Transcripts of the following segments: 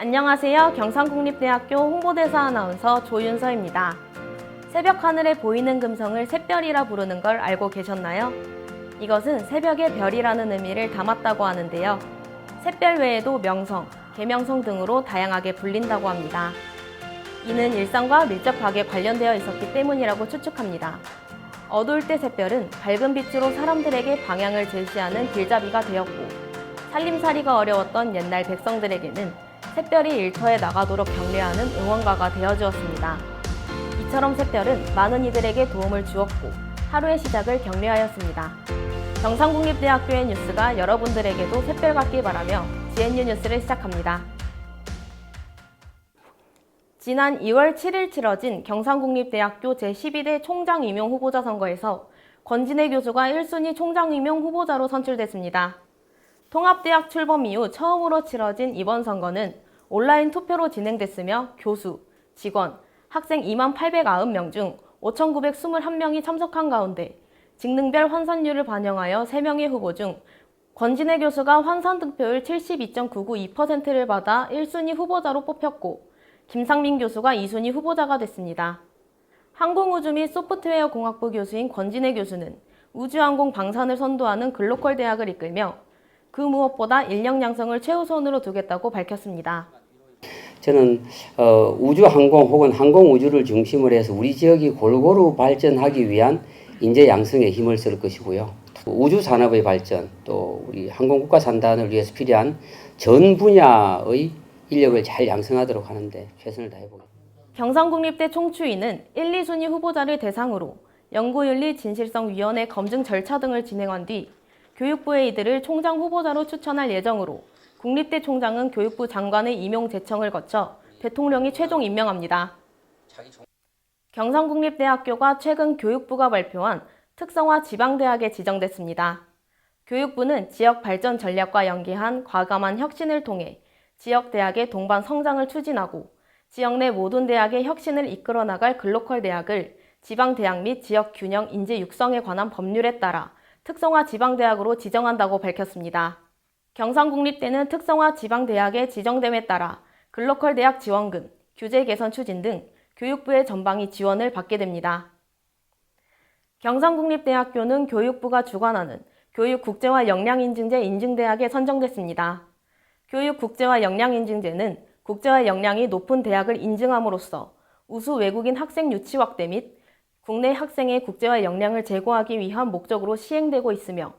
안녕하세요. 경상국립대학교 홍보대사 아나운서 조윤서입니다. 새벽 하늘에 보이는 금성을 샛별이라 부르는 걸 알고 계셨나요? 이것은 새벽의 별이라는 의미를 담았다고 하는데요. 샛별 외에도 명성, 계명성 등으로 다양하게 불린다고 합니다. 이는 일상과 밀접하게 관련되어 있었기 때문이라고 추측합니다. 어두울 때 샛별은 밝은 빛으로 사람들에게 방향을 제시하는 길잡이가 되었고, 살림살이가 어려웠던 옛날 백성들에게는 샛별이 일터에 나가도록 격려하는 응원가가 되어주었습니다. 이처럼 샛별은 많은 이들에게 도움을 주었고 하루의 시작을 격려하였습니다. 경상국립대학교의 뉴스가 여러분들에게도 샛별 같길 바라며 GNU 뉴스를 시작합니다. 지난 2월 7일 치러진 경상국립대학교 제12대 총장 임용 후보자 선거에서 권진애 교수가 1순위 총장 임용 후보자로 선출됐습니다. 통합대학 출범 이후 처음으로 치러진 이번 선거는 온라인 투표로 진행됐으며 교수, 직원, 학생 2890명 중 5921명이 참석한 가운데 직능별 환산율을 반영하여 3명의 후보 중 권진애 교수가 환산 득표율 72.992%를 받아 1순위 후보자로 뽑혔고, 김상민 교수가 2순위 후보자가 됐습니다. 항공우주 및 소프트웨어 공학부 교수인 권진애 교수는 우주항공 방산을 선도하는 글로컬 대학을 이끌며 그 무엇보다 인력 양성을 최우선으로 두겠다고 밝혔습니다. 저는 우주항공 혹은 항공우주를 중심으로 해서 우리 지역이 골고루 발전하기 위한 인재 양성에 힘을 쓸 것이고요. 우주산업의 발전, 또 우리 항공국가산단을 위해서 필요한 전 분야의 인력을 잘 양성하도록 하는데 최선을 다해보겠습니다. 경상국립대 총추위는 1, 2순위 후보자를 대상으로 연구윤리 진실성위원회 검증 절차 등을 진행한 뒤 교육부에 이들을 총장 후보자로 추천할 예정으로 국립대 총장은 교육부 장관의 임용 제청을 거쳐 대통령이 최종 임명합니다. 경상국립대학교가 최근 교육부가 발표한 특성화 지방대학에 지정됐습니다. 교육부는 지역 발전 전략과 연계한 과감한 혁신을 통해 지역대학의 동반 성장을 추진하고 지역 내 모든 대학의 혁신을 이끌어 나갈 글로컬 대학을 지방대학 및 지역 균형 인재 육성에 관한 법률에 따라 특성화 지방대학으로 지정한다고 밝혔습니다. 경상국립대는 특성화 지방대학에 지정됨에 따라 글로컬 대학 지원금, 규제 개선 추진 등 교육부의 전방위 지원을 받게 됩니다. 경상국립대학교는 교육부가 주관하는 교육국제화 역량인증제 인증대학에 선정됐습니다. 교육국제화 역량인증제는 국제화 역량이 높은 대학을 인증함으로써 우수 외국인 학생 유치 확대 및 국내 학생의 국제화 역량을 제고하기 위한 목적으로 시행되고 있으며,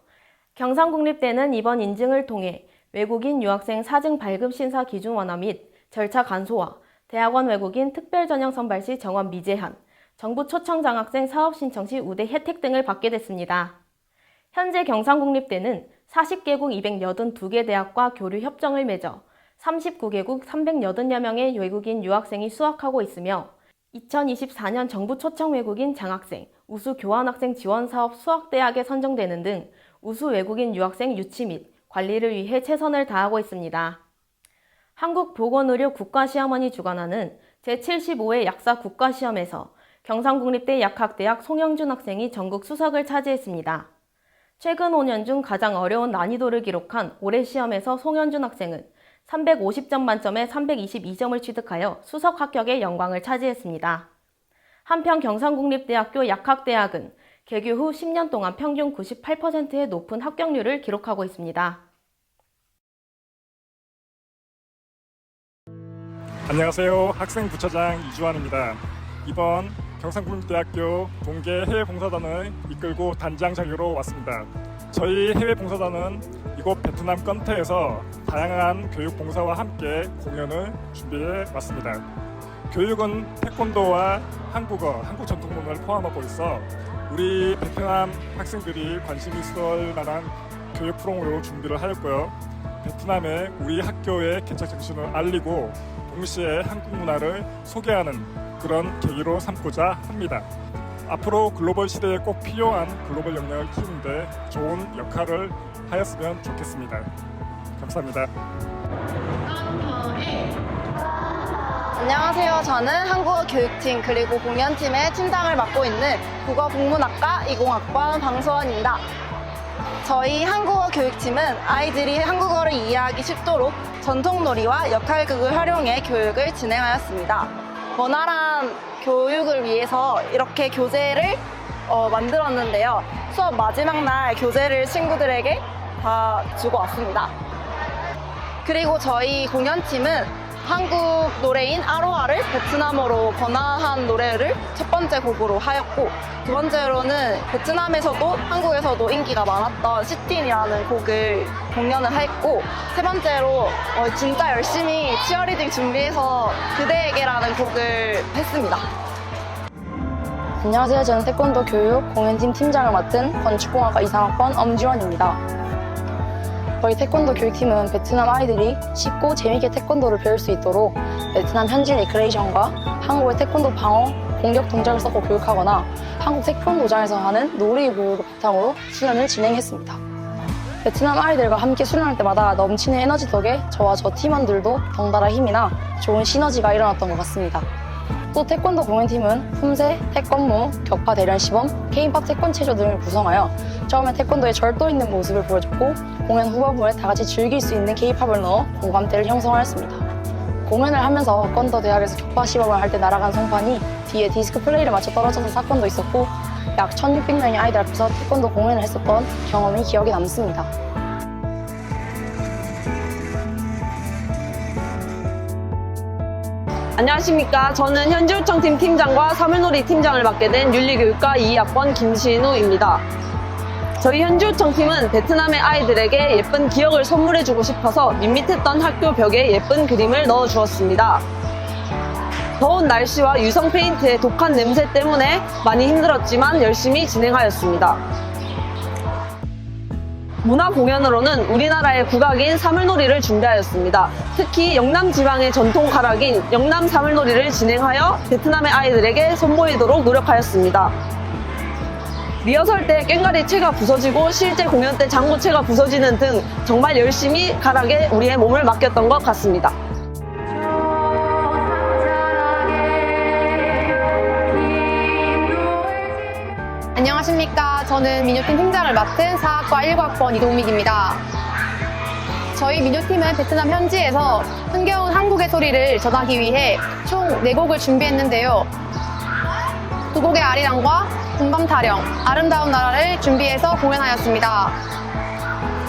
경상국립대는 이번 인증을 통해 외국인 유학생 사증 발급 심사 기준 완화 및 절차 간소화, 대학원 외국인 특별 전형 선발 시 정원 미제한, 정부 초청 장학생 사업 신청 시 우대 혜택 등을 받게 됐습니다. 현재 경상국립대는 40개국 282개 대학과 교류 협정을 맺어 39개국 380여 명의 외국인 유학생이 수학하고 있으며 2024년 정부 초청 외국인 장학생, 우수 교환학생 지원 사업 수학대학에 선정되는 등 우수 외국인 유학생 유치 및 관리를 위해 최선을 다하고 있습니다. 한국보건의료 국가시험원이 주관하는 제75회 약사 국가시험에서 경상국립대 약학대학 송영준 학생이 전국 수석을 차지했습니다. 최근 5년 중 가장 어려운 난이도를 기록한 올해 시험에서 송영준 학생은 350점 만점에 322점을 취득하여 수석 합격의 영광을 차지했습니다. 한편 경상국립대학교 약학대학은 개교 후 10년 동안 평균 98%의 높은 합격률을 기록하고 있습니다. 안녕하세요. 학생부처장 이주환입니다. 이번 경상국립대학교 동계 해외봉사단을 이끌고 단장 자격으로 왔습니다. 저희 해외봉사단은 이곳 베트남 건태에서 다양한 교육봉사와 함께 공연을 준비해 왔습니다. 교육은 태권도와 한국어, 한국 전통문화를 포함하고 있어 우리 베트남 학생들이 관심 있을 만한 교육 프로그램으로 준비를 하였고요. 베트남의 우리 학교의 개척 정신을 알리고 동시에 한국 문화를 소개하는 그런 계기로 삼고자 합니다. 앞으로 글로벌 시대에 꼭 필요한 글로벌 역량을 키우는데 좋은 역할을 하였으면 좋겠습니다. 감사합니다. 안녕하세요. 저는 한국어 교육팀 그리고 공연팀의 팀장을 맡고 있는 국어국문학과 20학번 방소원입니다. 저희 한국어 교육팀은 아이들이 한국어를 이해하기 쉽도록 전통놀이와 역할극을 활용해 교육을 진행하였습니다. 원활한 교육을 위해서 이렇게 교재를 만들었는데요. 수업 마지막 날 교재를 친구들에게 다 주고 왔습니다. 그리고 저희 공연팀은 한국 노래인 아로하를 베트남어로 번안한 노래를 첫 번째 곡으로 하였고, 두 번째로는 베트남에서도 한국에서도 인기가 많았던 시틴이라는 곡을 공연을 했고, 세 번째로 진짜 열심히 치어리딩 준비해서 그대에게라는 곡을 했습니다. 안녕하세요. 저는 태권도 교육 공연팀 팀장을 맡은 건축공학과 2, 3학번 엄지원입니다. 저희 태권도 교육팀은 베트남 아이들이 쉽고 재미있게 태권도를 배울 수 있도록 베트남 현지 레크레이션과 한국의 태권도 방어, 공격 동작을 섞어 교육하거나 한국 태권도장에서 하는 놀이 교육을 바탕으로 수련을 진행했습니다. 베트남 아이들과 함께 수련할 때마다 넘치는 에너지 덕에 저와 저 팀원들도 덩달아 힘이나 좋은 시너지가 일어났던 것 같습니다. 또 태권도 공연팀은 품새, 태권무, 격파 대련 시범, 케이팝 태권 체조 등을 구성하여 처음에 태권도의 절도 있는 모습을 보여줬고, 공연 후반부에 다 같이 즐길 수 있는 케이팝을 넣어 공감대를 형성하였습니다. 공연을 하면서 건더 대학에서 격파 시범을 할 때 날아간 송판이 뒤에 디스크 플레이를 맞춰 떨어져서 사건도 있었고, 약 1600명의 아이들 앞에서 태권도 공연을 했었던 경험이 기억에 남습니다. 안녕하십니까. 저는 현지요청팀 팀장과 사물놀이 팀장을 맡게 된 윤리교육과 2학번 김신우입니다. 저희 현지요청팀은 베트남의 아이들에게 예쁜 기억을 선물해주고 싶어서 밋밋했던 학교 벽에 예쁜 그림을 넣어주었습니다. 더운 날씨와 유성 페인트의 독한 냄새 때문에 많이 힘들었지만 열심히 진행하였습니다. 문화 공연으로는 우리나라의 국악인 사물놀이를 준비하였습니다. 특히 영남 지방의 전통 가락인 영남 사물놀이를 진행하여 베트남의 아이들에게 선보이도록 노력하였습니다. 리허설 때 꽹과리 채가 부서지고 실제 공연 때 장구채가 부서지는 등 정말 열심히 가락에 우리의 몸을 맡겼던 것 같습니다. 안녕하십니까. 저는 민요팀 팀장을 맡은 4학과 1과학번 이동믹입니다. 저희 민요팀은 베트남 현지에서 흥겨운 한국의 소리를 전하기 위해 총 4곡을 준비했는데요. 2곡의 아리랑과 군밤타령, 아름다운 나라를 준비해서 공연하였습니다.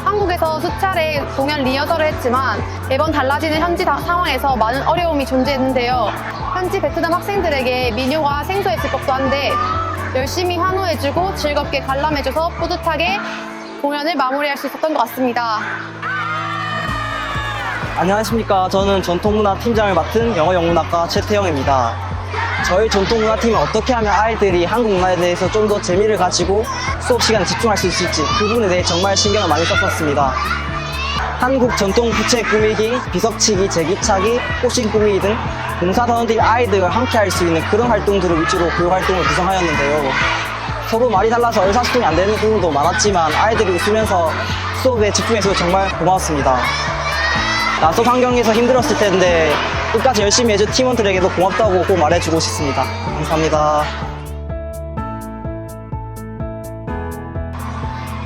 한국에서 수차례 공연 리허설을 했지만 매번 달라지는 현지 상황에서 많은 어려움이 존재했는데요. 현지 베트남 학생들에게 민요가 생소했을 법도 한데 열심히 환호해주고 즐겁게 관람해줘서 뿌듯하게 공연을 마무리할 수 있었던 것 같습니다. 안녕하십니까. 저는 전통문화 팀장을 맡은 영어영문학과 최태영입니다. 저희 전통문화팀은 어떻게 하면 아이들이 한국 문화에 대해서 좀 더 재미를 가지고 수업 시간에 집중할 수 있을지 그 부분에 대해 정말 신경을 많이 썼었습니다. 한국 전통 부채 꾸미기, 비석치기, 제기차기, 꽃신 꾸미기 등 봉사단원들이 아이들과 함께 할 수 있는 그런 활동들을 위주로 교육 활동을 구성하였는데요. 서로 말이 달라서 의사소통이 안 되는 부분도 많았지만 아이들이 웃으면서 수업에 집중해서 정말 고마웠습니다. 낯선 환경에서 힘들었을 텐데 끝까지 열심히 해준 팀원들에게도 고맙다고 꼭 말해주고 싶습니다. 감사합니다.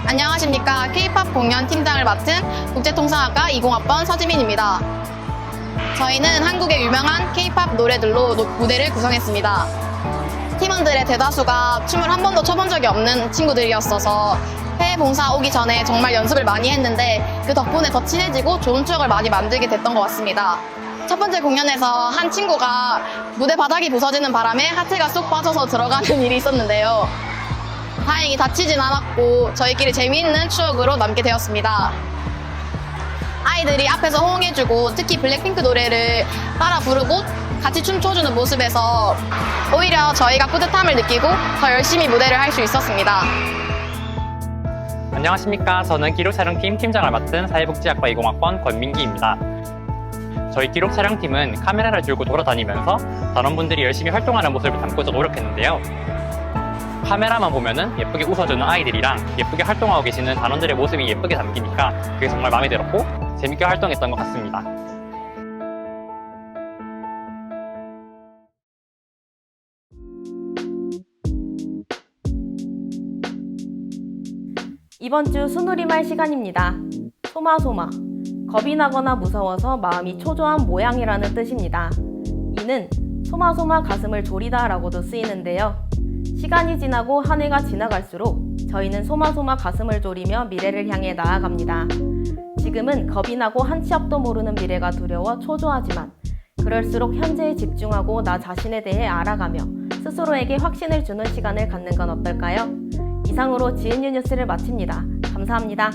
안녕하십니까. K-POP 공연 팀장을 맡은 국제통상학과 20학번 서지민입니다. 저희는 한국의 유명한 K-POP 노래들로 무대를 구성했습니다. 팀원들의 대다수가 춤을 한 번도 춰본 적이 없는 친구들이었어서 해외 봉사 오기 전에 정말 연습을 많이 했는데 그 덕분에 더 친해지고 좋은 추억을 많이 만들게 됐던 것 같습니다. 첫 번째 공연에서 한 친구가 무대 바닥이 부서지는 바람에 하체가 쏙 빠져서 들어가는 일이 있었는데요. 다행히 다치진 않았고 저희끼리 재미있는 추억으로 남게 되었습니다. 아이들이 앞에서 호응해주고 특히 블랙핑크 노래를 따라 부르고 같이 춤춰주는 모습에서 오히려 저희가 뿌듯함을 느끼고 더 열심히 무대를 할 수 있었습니다. 안녕하십니까. 저는 기록촬영팀 팀장을 맡은 사회복지학과 20학번 권민기입니다. 저희 기록촬영팀은 카메라를 들고 돌아다니면서 단원분들이 열심히 활동하는 모습을 담고자 노력했는데요. 카메라만 보면은 예쁘게 웃어주는 아이들이랑 예쁘게 활동하고 계시는 단원들의 모습이 예쁘게 담기니까 그게 정말 마음에 들었고 재밌게 활동했던 것 같습니다. 이번 주 순우리말 시간입니다. 소마소마. 겁이 나거나 무서워서 마음이 초조한 모양이라는 뜻입니다. 이는 소마소마 가슴을 졸이다 라고도 쓰이는데요. 시간이 지나고 한 해가 지나갈수록 저희는 소마소마 가슴을 졸이며 미래를 향해 나아갑니다. 지금은 겁이 나고 한 치 앞도 모르는 미래가 두려워 초조하지만 그럴수록 현재에 집중하고 나 자신에 대해 알아가며 스스로에게 확신을 주는 시간을 갖는 건 어떨까요? 이상으로 GNU 뉴스를 마칩니다. 감사합니다.